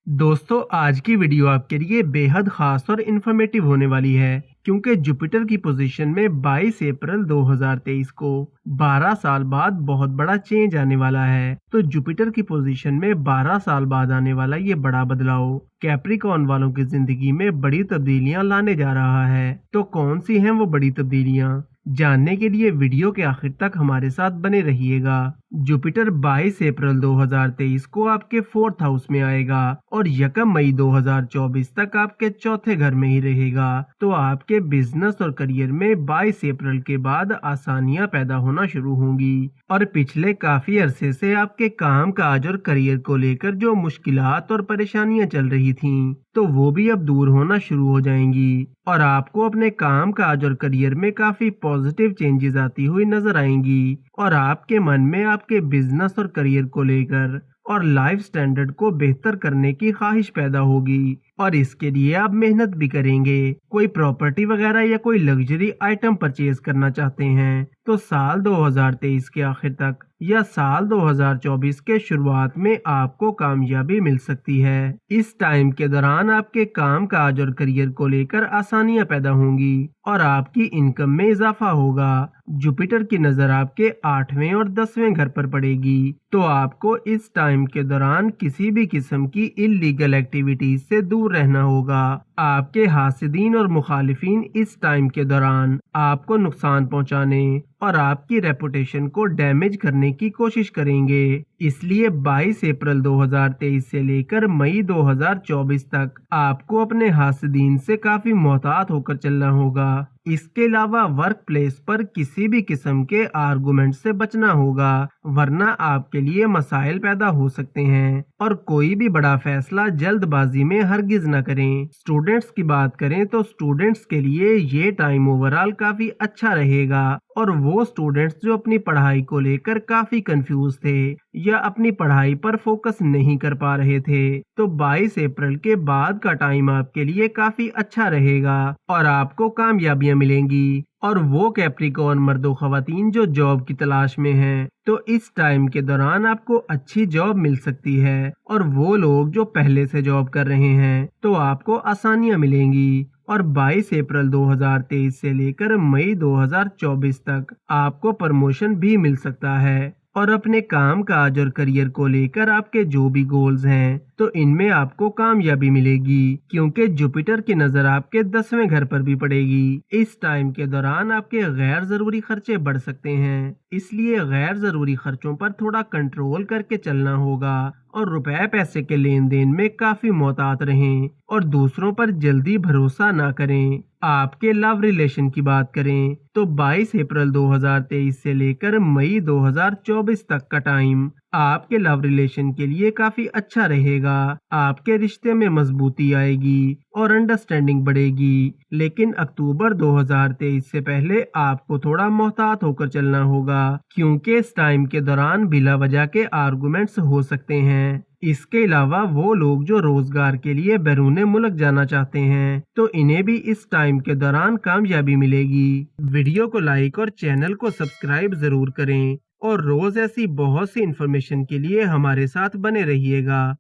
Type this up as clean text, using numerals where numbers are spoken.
दोस्तों आज की वीडियो आपके लिए बेहद खास और इन्फॉर्मेटिव होने वाली है क्योंकि जुपिटर की पोजीशन में 22 अप्रैल 2023 को 12 साल बाद बहुत बड़ा चेंज आने वाला है। तो जुपिटर की पोजीशन में 12 साल बाद आने वाला ये बड़ा बदलाव कैप्रिकॉर्न वालों की जिंदगी में बड़ी तब्दीलियां लाने जा रहा है। तो कौन सी हैं वो बड़ी तब्दीलियां, जानने के लिए वीडियो के आखिर तक हमारे साथ बने रहिएगा। जुपिटर 22 अप्रैल 2023 को आपके 4th हाउस में आएगा और 1 मई 2024 तक आपके चौथे घर में ही रहेगा। तो आपके बिजनेस और करियर में 22 अप्रैल के बाद आसानियां पैदा होना शुरू होंगी और पिछले काफी अरसे से आपके काम काज और करियर को लेकर जो मुश्किलात और परेशानियां चल रही थीं, तो वो भी अब दूर होना शुरू हो जाएंगी और आपको अपने काम काज और करियर में काफी पॉजिटिव चेंजेस आती हुई नजर आएंगी और आपके मन में आपके बिजनेस और करियर को लेकर और लाइफ स्टैंडर्ड को बेहतर करने की ख्वाहिश पैदा होगी और इसके लिए आप मेहनत भी करेंगे। कोई प्रॉपर्टी वगैरह या कोई लग्जरी आइटम परचेज करना चाहते हैं तो साल 2023 के आखिर तक या साल 2024 के शुरुआत में आपको कामयाबी मिल सकती है। इस टाइम के दौरान आपके काम काज और करियर को लेकर आसानियां पैदा होंगी और आपकी इनकम में इजाफा होगा। जुपिटर की नजर आपके 8वें और 10वें घर पर पड़ेगी, तो आपको इस टाइम के दौरान किसी भी किस्म की इल्लीगल एक्टिविटीज से दूर रहना होगा। आपके हासिदीन और मुखालिफिन इस टाइम के दौरान आपको नुकसान पहुंचाने और आपकी रेपुटेशन को डैमेज करने की कोशिश करेंगे। इसलिए 22 अप्रैल 2023 से लेकर मई 2024 तक आपको अपने हासिदीन से काफी मोहतात होकर चलना होगा। इसके अलावा वर्क प्लेस पर किसी भी किस्म के आर्गुमेंट से बचना होगा, वरना आपके लिए मसाइल पैदा हो सकते हैं। और कोई भी बड़ा फैसला जल्दबाजी में हरगिज न करें। स्टूडेंट्स की बात करें तो स्टूडेंट्स के लिए ये टाइम ओवरऑल काफी अच्छा रहेगा और वो स्टूडेंट्स जो अपनी पढ़ाई को लेकर काफी कंफ्यूज थे या अपनी पढ़ाई पर फोकस नहीं कर पा रहे थे, तो 22 अप्रैल के बाद का टाइम आपके लिए काफी अच्छा रहेगा और आपको कामयाबियां मिलेंगी। और वो कैप्रिकॉर्न मर्दो खवातीन जो जॉब की तलाश में हैं, तो इस टाइम के दौरान आपको अच्छी जॉब मिल सकती है और वो लोग जो पहले से जॉब कर रहे हैं तो आपको आसानियां मिलेंगी और 22 अप्रैल 2023 से लेकर मई 2024 तक आपको प्रमोशन भी मिल सकता है। और अपने काम काज और करियर को लेकर आपके जो भी गोल्स हैं तो इनमें आपको कामयाबी मिलेगी क्योंकि जुपिटर की नजर आपके 10वें घर पर भी पड़ेगी। इस टाइम के दौरान आपके गैर जरूरी खर्चे बढ़ सकते हैं, इसलिए गैर जरूरी खर्चों पर थोड़ा कंट्रोल करके चलना होगा और रुपए पैसे के लेन देन में काफी मोहतात रहें और दूसरों पर जल्दी भरोसा ना करें। आपके लव रिलेशन की बात करें तो 22 अप्रैल 2023 से लेकर मई 2024 तक का टाइम आपके लव रिलेशन के लिए काफी अच्छा रहेगा। आपके रिश्ते में मजबूती आएगी और अंडरस्टैंडिंग बढ़ेगी, लेकिन अक्टूबर 2023 से पहले आपको थोड़ा मोहतात होकर चलना होगा क्योंकि इस टाइम के दौरान बिला वजह के आर्गुमेंट्स हो सकते हैं। इसके अलावा वो लोग जो रोजगार के लिए बैरून मुल्क जाना चाहते हैं तो इन्हें भी इस टाइम के दौरान कामयाबी मिलेगी। वीडियो को लाइक और चैनल को सब्सक्राइब जरूर करें और रोज ऐसी बहुत सी इन्फॉर्मेशन के लिए हमारे साथ बने रहिएगा।